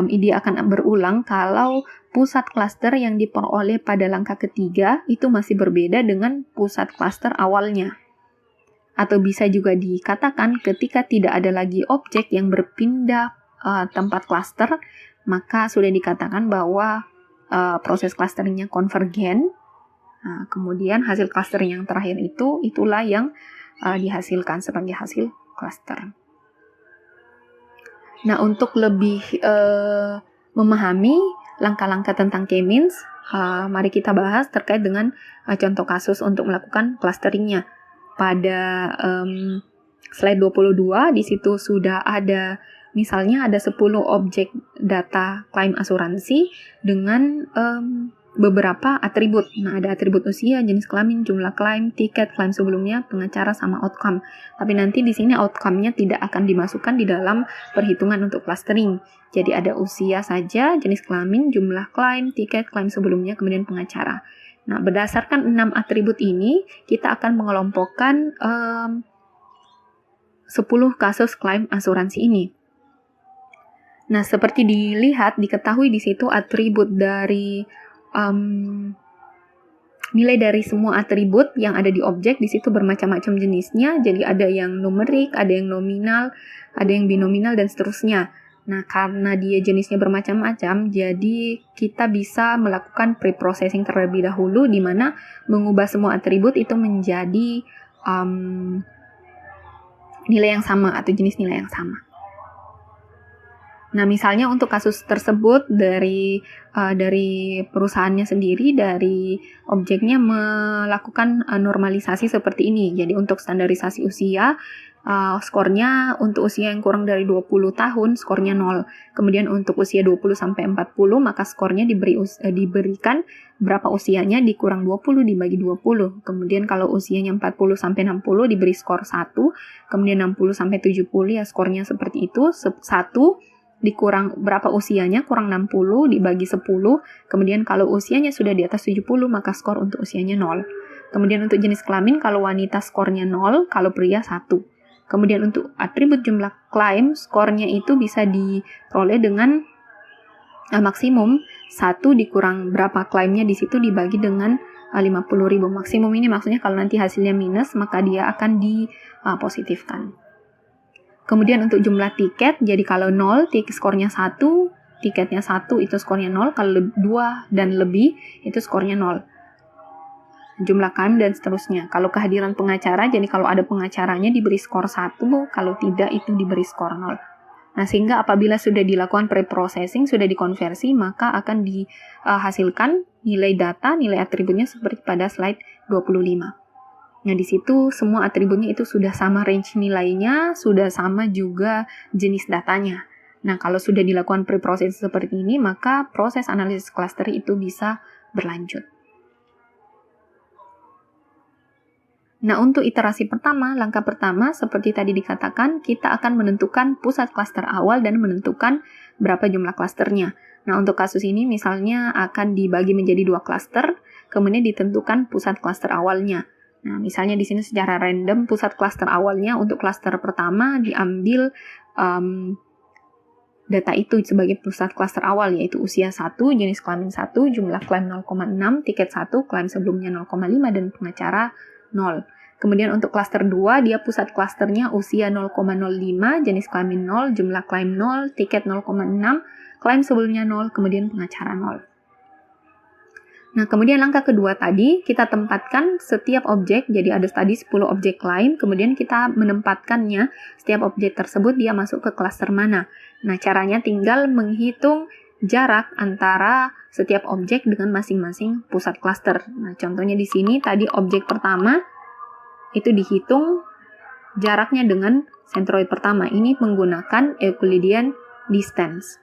ini akan berulang kalau pusat klaster yang diperoleh pada langkah ketiga itu masih berbeda dengan pusat klaster awalnya. Atau bisa juga dikatakan ketika tidak ada lagi objek yang berpindah tempat klaster, maka sudah dikatakan bahwa proses clusteringnya konvergen. Nah, kemudian hasil clustering yang terakhir itulah yang dihasilkan sebagai hasil cluster. Nah, untuk lebih memahami langkah-langkah tentang K-means, mari kita bahas terkait dengan contoh kasus untuk melakukan clusteringnya. Pada slide 22, di situ sudah ada, misalnya ada 10 objek data klaim asuransi dengan beberapa atribut. Nah, ada atribut usia, jenis kelamin, jumlah klaim, tiket klaim sebelumnya, pengacara, sama outcome. Tapi nanti di sini outcome-nya tidak akan dimasukkan di dalam perhitungan untuk clustering. Jadi ada usia saja, jenis kelamin, jumlah klaim, tiket klaim sebelumnya, kemudian pengacara. Nah, berdasarkan 6 atribut ini, kita akan mengelompokkan 10 kasus klaim asuransi ini. Nah, seperti diketahui di situ atribut dari nilai dari semua atribut yang ada di objek di situ bermacam-macam jenisnya. Jadi ada yang numerik, ada yang nominal, ada yang binominal dan seterusnya. Nah, karena dia jenisnya bermacam-macam, jadi kita bisa melakukan pre-processing terlebih dahulu, di mana mengubah semua atribut itu menjadi nilai yang sama atau jenis nilai yang sama. Nah, misalnya untuk kasus tersebut dari perusahaannya sendiri, dari objeknya melakukan normalisasi seperti ini. Jadi untuk standarisasi usia, skornya untuk usia yang kurang dari 20 tahun, skornya 0. Kemudian untuk usia 20-40, maka skornya diberikan berapa usianya, dikurang 20 dibagi 20. Kemudian kalau usianya 40-60 diberi skor 1. Kemudian 60-70 ya skornya seperti itu, 1 dikurang berapa usianya, kurang 60 dibagi 10. Kemudian kalau usianya sudah di atas 70, maka skor untuk usianya 0. Kemudian untuk jenis kelamin, kalau wanita skornya 0, kalau pria 1. Kemudian untuk atribut jumlah klaim, skornya itu bisa diperoleh dengan maksimum 1 dikurang berapa klaimnya di situ dibagi dengan 50.000. Maksimum ini maksudnya kalau nanti hasilnya minus, maka dia akan dipositifkan. Kemudian untuk jumlah tiket, jadi kalau 0, skornya 1, tiketnya 1 itu skornya 0, kalau 2 dan lebih itu skornya 0. Jumlah klaim dan seterusnya. Kalau kehadiran pengacara, jadi kalau ada pengacaranya diberi skor 1, kalau tidak itu diberi skor 0. Nah, sehingga apabila sudah dilakukan pre-processing, sudah dikonversi, maka akan dihasilkan nilai data, nilai atributnya seperti pada slide 25. Nah, di situ semua atributnya itu sudah sama range nilainya, sudah sama juga jenis datanya. Nah, kalau sudah dilakukan pre-processing seperti ini, maka proses analisis klaster itu bisa berlanjut. Nah, untuk iterasi pertama, langkah pertama, seperti tadi dikatakan, kita akan menentukan pusat klaster awal dan menentukan berapa jumlah klasternya. Nah, untuk kasus ini misalnya akan dibagi menjadi 2 klaster, kemudian ditentukan pusat klaster awalnya. Nah, misalnya di sini secara random, pusat klaster awalnya untuk klaster pertama diambil data itu sebagai pusat klaster awal, yaitu usia 1, jenis kelamin 1, jumlah klaim 0,6, tiket 1, klaim sebelumnya 0,5, dan pengacara 0. Kemudian untuk klaster 2, dia pusat klasternya usia 0,05, jenis kelamin 0, jumlah klaim 0, tiket 0,6, klaim sebelumnya 0, kemudian pengacara 0. Nah, kemudian langkah kedua tadi, kita tempatkan setiap objek, jadi ada tadi 10 objek klaim, kemudian kita menempatkannya, setiap objek tersebut dia masuk ke klaster mana. Nah, caranya tinggal menghitung jarak antara setiap objek dengan masing-masing pusat klaster. Nah, contohnya di sini tadi objek pertama itu dihitung jaraknya dengan sentroid pertama. Ini menggunakan Euclidean distance.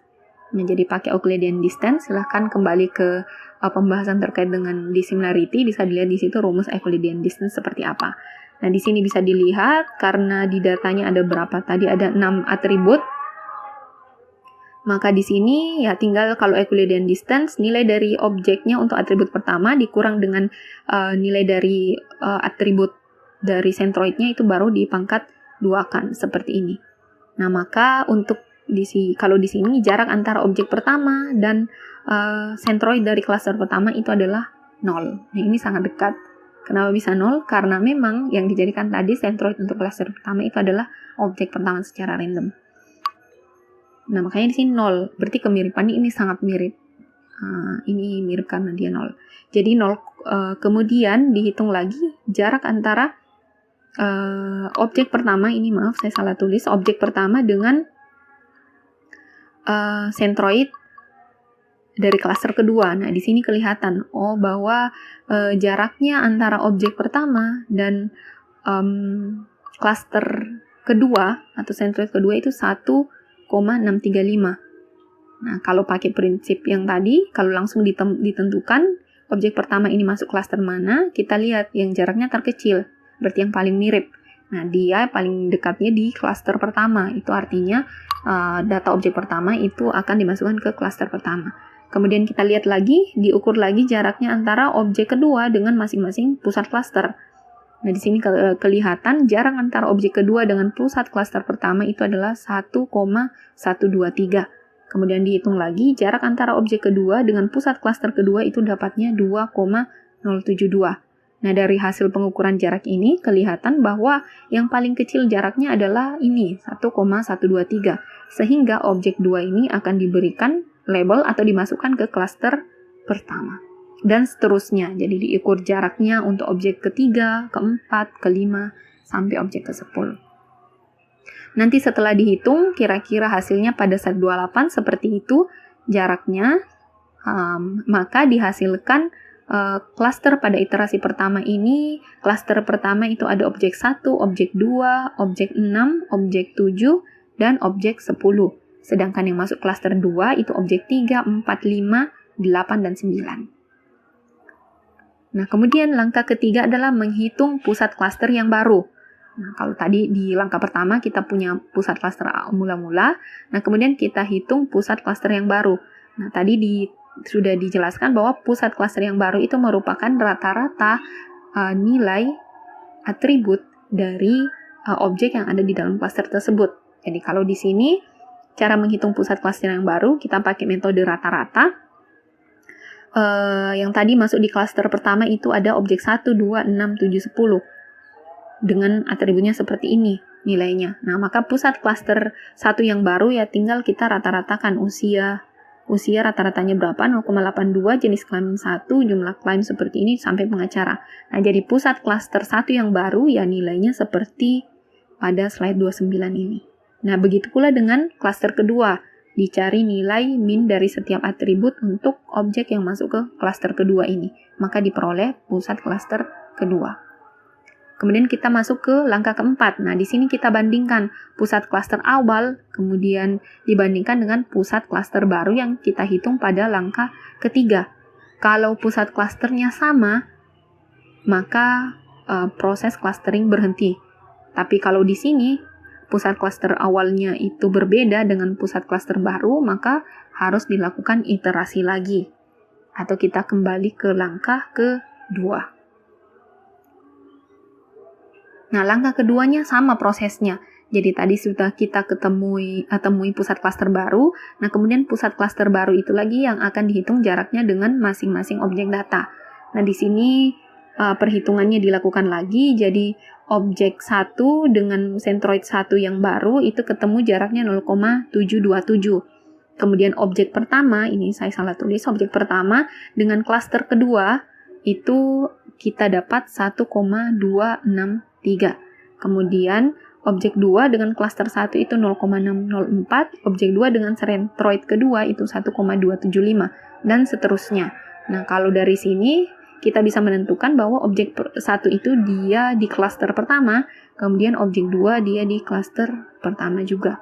Nah, jadi pakai Euclidean distance, silahkan kembali ke pembahasan terkait dengan dissimilarity, bisa dilihat di situ rumus Euclidean distance seperti apa. Nah, di sini bisa dilihat karena di datanya ada berapa tadi, ada 6 atribut. Maka di sini ya tinggal kalau Euclidean distance, nilai dari objeknya untuk atribut pertama dikurang dengan nilai dari atribut dari centroidnya itu baru dipangkat 2-kan seperti ini. Nah, maka untuk kalau di sini jarak antara objek pertama dan centroid dari klaster pertama itu adalah 0. Nah, ini sangat dekat. Kenapa bisa 0? Karena memang yang dijadikan tadi centroid untuk klaster pertama itu adalah objek pertama secara random. Nah, makanya di sini 0. Berarti kemiripannya ini sangat mirip. Ini mirip karena dia 0. Jadi 0, kemudian dihitung lagi jarak antara objek pertama, ini maaf saya salah tulis, objek pertama dengan centroid dari klaster kedua. Nah, di sini kelihatan bahwa jaraknya antara objek pertama dan klaster kedua atau centroid kedua itu 1,635. Nah, kalau pakai prinsip yang tadi, kalau langsung ditentukan objek pertama ini masuk klaster mana, kita lihat yang jaraknya terkecil, berarti yang paling mirip. Nah, dia paling dekatnya di klaster pertama. Itu artinya data objek pertama itu akan dimasukkan ke klaster pertama. Kemudian kita lihat lagi, diukur lagi jaraknya antara objek kedua dengan masing-masing pusat klaster. Nah, di sini kelihatan jarak antara objek kedua dengan pusat klaster pertama itu adalah 1,123. Kemudian dihitung lagi, jarak antara objek kedua dengan pusat klaster kedua itu dapatnya 2,072. Nah, dari hasil pengukuran jarak ini kelihatan bahwa yang paling kecil jaraknya adalah ini, 1,123. Sehingga objek 2 ini akan diberikan label atau dimasukkan ke klaster pertama. dan seterusnya. Jadi diukur jaraknya untuk objek ketiga, keempat, kelima, sampai objek ke-10. Nanti setelah dihitung, kira-kira hasilnya pada set 28 seperti itu jaraknya, maka dihasilkan klaster pada iterasi pertama ini. Klaster pertama itu ada objek 1, objek 2, objek 6, objek 7, dan objek 10. Sedangkan yang masuk klaster 2 itu objek 3, 4, 5, 8, dan 9. Nah, kemudian langkah ketiga adalah menghitung pusat klaster yang baru. Nah, kalau tadi di langkah pertama kita punya pusat klaster mula-mula, nah kemudian kita hitung pusat klaster yang baru. Nah, tadi sudah dijelaskan bahwa pusat klaster yang baru itu merupakan rata-rata nilai atribut dari objek yang ada di dalam klaster tersebut. Jadi kalau di sini cara menghitung pusat klaster yang baru, kita pakai metode rata-rata. Yang tadi masuk di klaster pertama itu ada objek 1, 2, 6, 7, 10 dengan atributnya seperti ini nilainya. Nah, maka pusat klaster 1 yang baru ya tinggal kita rata-ratakan usia rata-ratanya berapa, 0,82, jenis klaim 1, jumlah klaim seperti ini sampai pengacara. Nah, jadi pusat klaster 1 yang baru ya nilainya seperti pada slide 29 ini. Nah, begitu pula dengan klaster kedua. Dicari nilai min dari setiap atribut untuk objek yang masuk ke klaster kedua ini. Maka diperoleh pusat klaster kedua. Kemudian kita masuk ke langkah keempat. Nah, di sini kita bandingkan pusat klaster awal, kemudian dibandingkan dengan pusat klaster baru yang kita hitung pada langkah ketiga. Kalau pusat klasternya sama, maka proses clustering berhenti. Tapi kalau di sini pusat klaster awalnya itu berbeda dengan pusat klaster baru, maka harus dilakukan iterasi lagi. Atau kita kembali ke langkah kedua. Nah, langkah keduanya sama prosesnya. Jadi tadi sudah kita temui pusat klaster baru. Nah, kemudian pusat klaster baru itu lagi yang akan dihitung jaraknya dengan masing-masing objek data. Nah, di sini perhitungannya dilakukan lagi. Jadi objek 1 dengan centroid 1 yang baru itu ketemu jaraknya 0,727. Kemudian objek pertama, ini saya salah tulis, objek pertama dengan klaster kedua itu kita dapat 1,263. Kemudian objek 2 dengan klaster 1 itu 0,604, objek 2 dengan centroid kedua itu 1,275, dan seterusnya. Nah, kalau dari sini kita bisa menentukan bahwa objek 1 itu dia di klaster pertama, kemudian objek 2 dia di klaster pertama juga.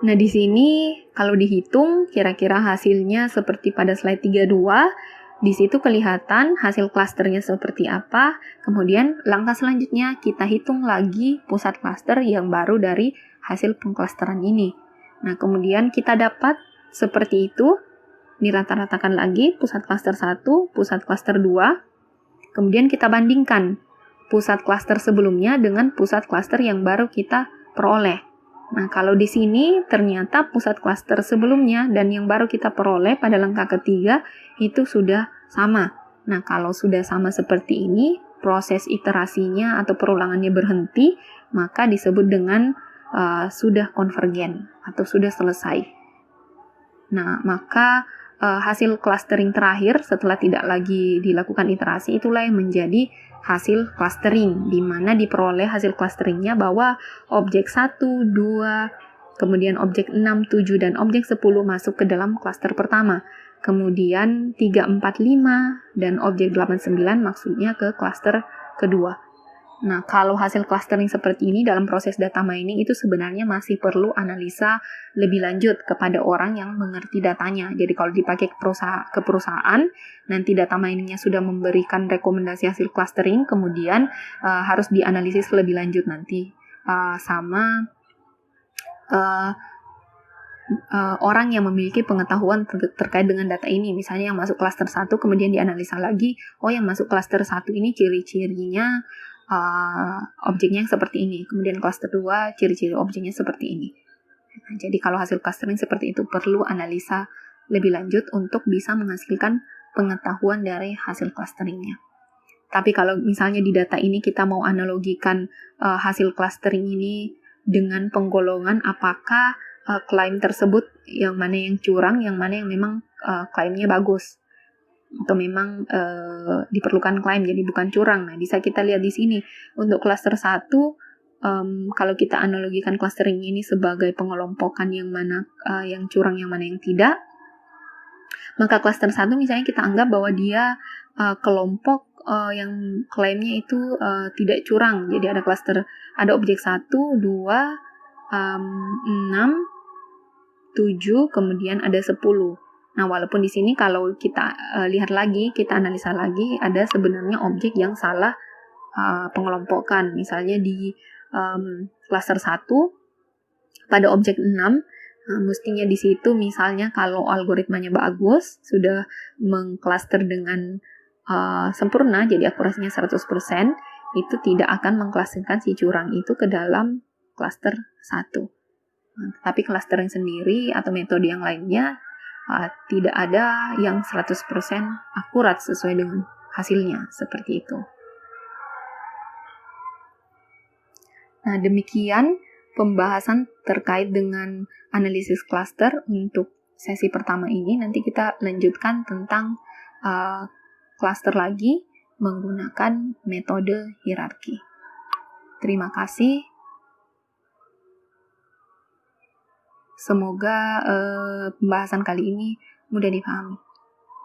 Nah, di sini kalau dihitung kira-kira hasilnya seperti pada slide 32. Di situ kelihatan hasil klasternya seperti apa. Kemudian langkah selanjutnya kita hitung lagi pusat klaster yang baru dari hasil pengklasteran ini. Nah, kemudian kita dapat seperti itu. Dirata-ratakan lagi pusat klaster 1, pusat klaster 2. Kemudian kita bandingkan pusat klaster sebelumnya dengan pusat klaster yang baru kita peroleh. Nah, kalau di sini ternyata pusat klaster sebelumnya dan yang baru kita peroleh pada langkah ketiga itu sudah sama. Nah, kalau sudah sama seperti ini, proses iterasinya atau perulangannya berhenti, maka disebut dengan sudah konvergen atau sudah selesai. Nah, maka hasil clustering terakhir setelah tidak lagi dilakukan iterasi itulah yang menjadi hasil clustering, di mana diperoleh hasil clusteringnya bahwa objek 1, 2, kemudian objek 6, 7, dan objek 10 masuk ke dalam cluster pertama. Kemudian 3, 4, 5, dan objek 8, 9 maksudnya ke cluster kedua. Nah, kalau hasil clustering seperti ini dalam proses data mining itu sebenarnya masih perlu analisa lebih lanjut kepada orang yang mengerti datanya. Jadi kalau dipakai ke perusahaan, nanti data miningnya sudah memberikan rekomendasi hasil clustering, kemudian harus dianalisis lebih lanjut nanti sama orang yang memiliki pengetahuan terkait dengan data ini. Misalnya yang masuk cluster 1 kemudian dianalisa lagi, oh yang masuk cluster 1 ini ciri-cirinya objeknya yang seperti ini, kemudian cluster 2 ciri-ciri objeknya seperti ini. Nah, jadi kalau hasil clustering seperti itu perlu analisa lebih lanjut untuk bisa menghasilkan pengetahuan dari hasil clusteringnya. Tapi kalau misalnya di data ini kita mau analogikan hasil clustering ini dengan penggolongan apakah klaim tersebut yang mana yang curang, yang mana yang memang klaimnya bagus atau memang diperlukan klaim, jadi bukan curang. Nah, bisa kita lihat di sini untuk klaster 1, kalau kita analogikan clustering ini sebagai pengelompokan yang mana yang curang, yang mana yang tidak, maka klaster 1 misalnya kita anggap bahwa dia kelompok yang klaimnya itu tidak curang. Jadi ada objek 1, 2, 6, 7, kemudian ada 10. Nah, walaupun di sini kalau kita lihat lagi, kita analisa lagi, ada sebenarnya objek yang salah pengelompokan. Misalnya di klaster 1 pada objek 6, mestinya di situ misalnya kalau algoritmanya bagus, sudah mengklaster dengan sempurna, jadi akurasinya 100%, itu tidak akan mengklasterkan si curang itu ke dalam klaster 1. Tapi clustering sendiri atau metode yang lainnya tidak ada yang 100% akurat sesuai dengan hasilnya, seperti itu. Nah, demikian pembahasan terkait dengan analisis cluster untuk sesi pertama ini. Nanti kita lanjutkan tentang cluster lagi menggunakan metode hierarki. Terima kasih. Semoga pembahasan kali ini mudah dipahami.